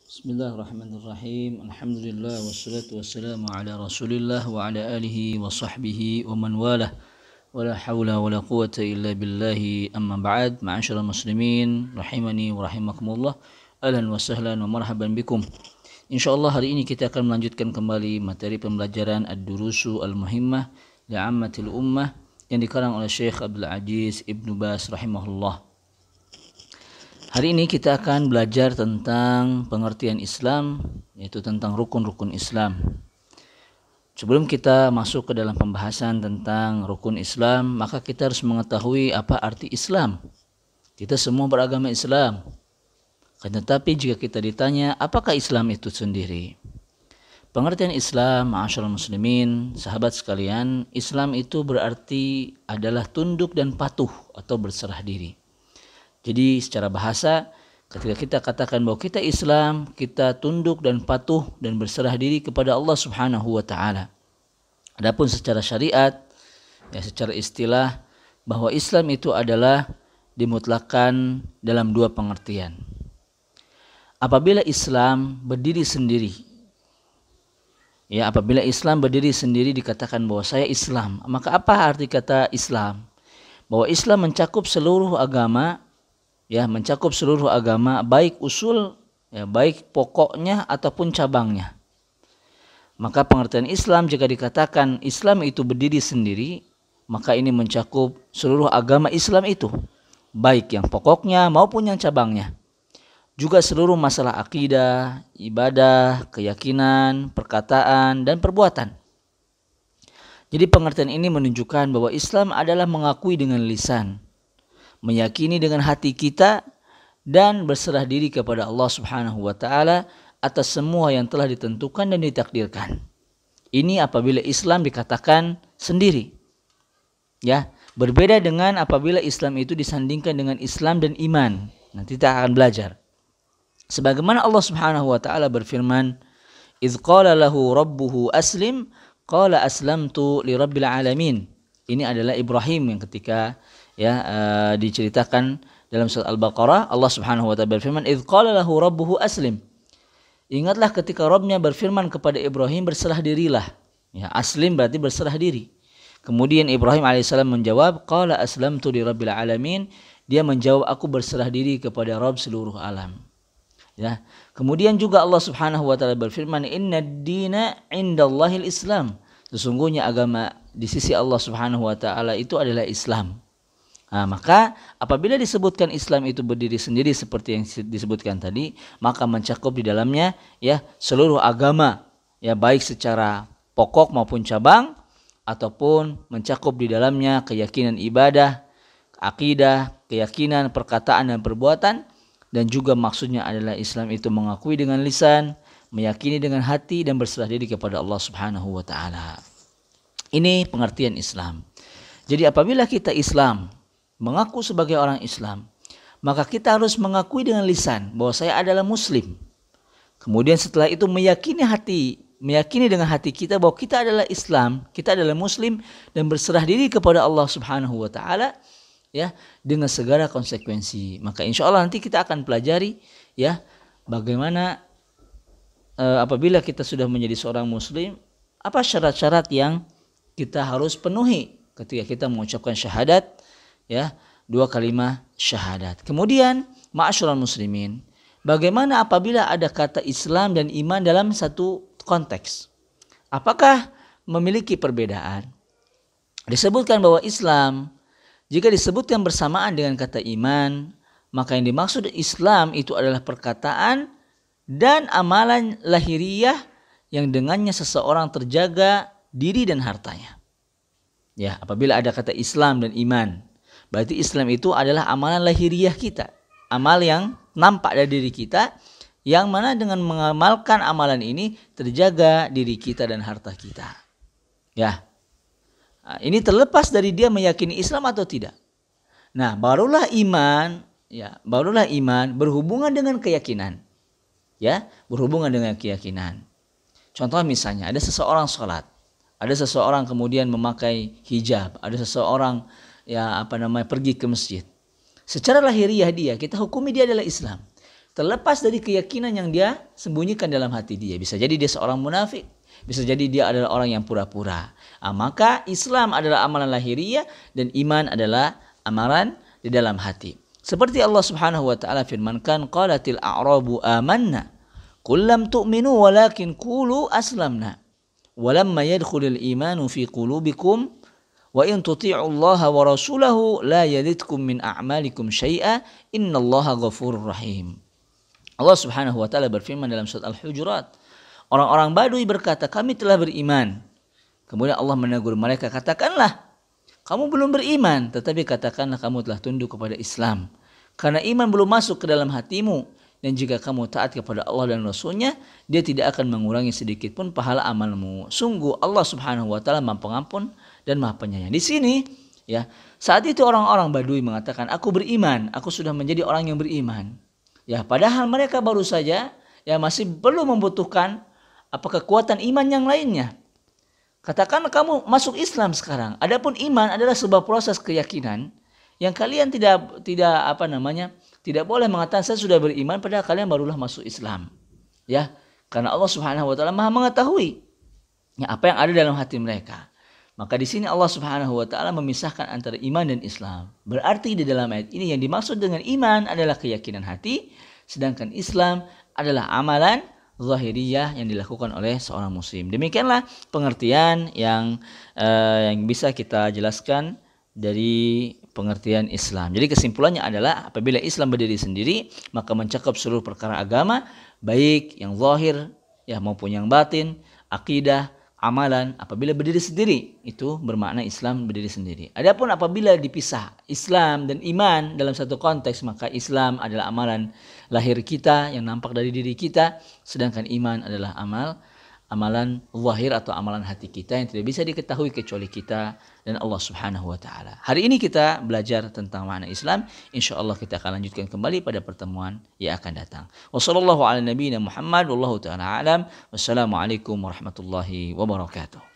Bismillahirrahmanirrahim. Alhamdulillah wassalatu wassalamu ala Rasulillah wa ala alihi wa sahbihi wa man walah. Wala haula wala quwata illa billahi amma ba'd. Ma'asyiral muslimin rahimani wa rahimakumullah. Ahlan wa sahlan wa marhaban bikum. Insyaallah hari ini kita akan melanjutkan kembali materi pembelajaran Ad-Durusu Al-Muhimmah li'ammatil ummah yang dikarang oleh Syekh Abdul Aziz Ibnu Baz rahimahullah. Hari ini kita akan belajar tentang pengertian Islam, yaitu tentang rukun-rukun Islam. Sebelum kita masuk ke dalam pembahasan tentang rukun Islam, maka kita harus mengetahui apa arti Islam. Kita semua beragama Islam. Tetapi jika kita ditanya, apakah Islam itu sendiri? Pengertian Islam, ma'asyiral muslimin, sahabat sekalian, Islam itu berarti adalah tunduk dan patuh atau berserah diri. Jadi secara bahasa ketika kita katakan bahwa kita Islam, kita tunduk dan patuh dan berserah diri kepada Allah Subhanahu wa taala. Adapun secara syariat, secara istilah bahwa Islam itu adalah dimutlakan dalam dua pengertian. Apabila Islam berdiri sendiri, apabila Islam berdiri sendiri dikatakan bahwa saya Islam, maka apa arti kata Islam? Bahwa Islam mencakup seluruh agama, mencakup seluruh agama, baik usul, baik pokoknya ataupun cabangnya. Maka pengertian Islam jika dikatakan Islam itu berdiri sendiri, maka ini mencakup seluruh agama Islam itu, baik yang pokoknya maupun yang cabangnya. Juga seluruh masalah akidah, ibadah, keyakinan, perkataan, dan perbuatan. Jadi pengertian ini menunjukkan bahwa Islam adalah mengakui dengan lisan, meyakini dengan hati kita, dan berserah diri kepada Allah Subhanahu wa taala atas semua yang telah ditentukan dan ditakdirkan. Ini apabila Islam dikatakan sendiri. Berbeda dengan apabila Islam itu disandingkan dengan Islam dan iman. Nanti kita akan belajar. Sebagaimana Allah Subhanahu wa taala berfirman, "Idz qala lahu rabbuhu aslim, qala aslamtu lirabbil alamin." Ini adalah Ibrahim yang ketika diceritakan dalam surat Al-Baqarah, Allah Subhanahu wa taala berfirman, "Idz qala lahu rabbuhu aslim." Ingatlah ketika Rabbnya berfirman kepada Ibrahim, berserah dirilah. Aslim berarti berserah diri. Kemudian Ibrahim alaihissalam menjawab, "Qala aslamtu lirabbil alamin." Dia menjawab, aku berserah diri kepada Rabb seluruh alam. Kemudian juga Allah Subhanahu wa taala berfirman, "Innad dina 'indallahil Islam." Sesungguhnya agama di sisi Allah Subhanahu wa taala itu adalah Islam. Maka apabila disebutkan Islam itu berdiri sendiri seperti yang disebutkan tadi, maka mencakup di dalamnya seluruh agama, baik secara pokok maupun cabang, ataupun mencakup di dalamnya keyakinan ibadah, akidah, keyakinan, perkataan dan perbuatan. Dan juga maksudnya adalah Islam itu mengakui dengan lisan, meyakini dengan hati, dan berserah diri kepada Allah Subhanahu wa taala. Ini pengertian Islam. Jadi apabila kita Islam, mengaku sebagai orang Islam, maka kita harus mengakui dengan lisan bahwa saya adalah Muslim. Kemudian setelah itu meyakini dengan hati kita bahwa kita adalah Islam, kita adalah Muslim, dan berserah diri kepada Allah Subhanahu wa taala dengan segala konsekuensi. Maka insya Allah nanti kita akan pelajari bagaimana apabila kita sudah menjadi seorang Muslim, apa syarat-syarat yang kita harus penuhi ketika kita mengucapkan syahadat, dua kalimat syahadat. Kemudian ma'asyiral muslimin, bagaimana apabila ada kata Islam dan iman dalam satu konteks? Apakah memiliki perbedaan? Disebutkan bahwa Islam jika disebutkan bersamaan dengan kata iman, maka yang dimaksud Islam itu adalah perkataan dan amalan lahiriah yang dengannya seseorang terjaga diri dan hartanya. Apabila ada kata Islam dan iman, berarti Islam itu adalah amalan lahiriah kita, amal yang nampak dari diri kita, yang mana dengan mengamalkan amalan ini terjaga diri kita dan harta kita. Ini terlepas dari dia meyakini Islam atau tidak. Barulah iman berhubungan dengan keyakinan. Berhubungan dengan keyakinan. Contoh misalnya ada seseorang sholat, ada seseorang kemudian memakai hijab, ada seseorang pergi ke masjid. Secara lahiriah kita hukumi dia adalah Islam. terlepas dari keyakinan yang dia sembunyikan dalam hati dia. Bisa jadi dia seorang munafik, bisa jadi dia adalah orang yang pura-pura. Maka Islam adalah amalan lahiriah dan iman adalah amalan di dalam hati. Seperti Allah Subhanahu wa taala firmankan, qalatil a'rabu amanna qul lam tu'minu walakin qulu aslamna walamma yadkhulul imanu fi qulubikum wa in tuti'u Allah wa rasulahu la yalidkum min a'malikum syai'a innallaha ghafurur rahim. Allah Subhanahu wa taala berfirman dalam surat Al-Hujurat, orang-orang Badui berkata, kami telah beriman. Kemudian Allah menegur mereka, katakanlah, kamu belum beriman, tetapi katakanlah kamu telah tunduk kepada Islam. Karena iman belum masuk ke dalam hatimu, dan jika kamu taat kepada Allah dan Rasulnya, dia tidak akan mengurangi sedikit pun pahala amalmu. Sungguh Allah Subhanahu wa taala Maha Pengampun dan Maha Penyayang. Di sini, ya, saat itu orang-orang Badui mengatakan, aku beriman, aku sudah menjadi orang yang beriman. Ya, padahal mereka baru saja ya masih belum membutuhkan kekuatan iman yang lainnya. Katakan kamu masuk Islam sekarang. Adapun iman adalah sebuah proses keyakinan yang kalian tidak boleh mengatakan saya sudah beriman padahal kalian barulah masuk Islam. Ya, karena Allah Subhanahu wa taala Maha mengetahui ya, apa yang ada dalam hati mereka. Maka di sini Allah Subhanahu wa taala memisahkan antara iman dan Islam. Berarti di dalam ayat ini yang dimaksud dengan iman adalah keyakinan hati, sedangkan Islam adalah amalan zahiriyah yang dilakukan oleh seorang muslim. Demikianlah pengertian yang bisa kita jelaskan dari pengertian Islam. Jadi kesimpulannya adalah apabila Islam berdiri sendiri, maka mencakup seluruh perkara agama, baik yang zahir ya maupun yang batin, akidah, amalan. Apabila berdiri sendiri, itu bermakna Islam berdiri sendiri. Adapun apabila dipisah Islam dan iman dalam satu konteks, maka Islam adalah amalan lahir kita yang nampak dari diri kita, sedangkan iman adalah amalan zahir atau amalan hati kita yang tidak bisa diketahui kecuali kita dan Allah Subhanahu wa taala. Hari ini kita belajar tentang makna Islam. Insyaallah kita akan lanjutkan kembali pada pertemuan yang akan datang. Wassallallahu ala nabiyyina Muhammad wallahu taala alam. Wassalamualaikum warahmatullahi wabarakatuh.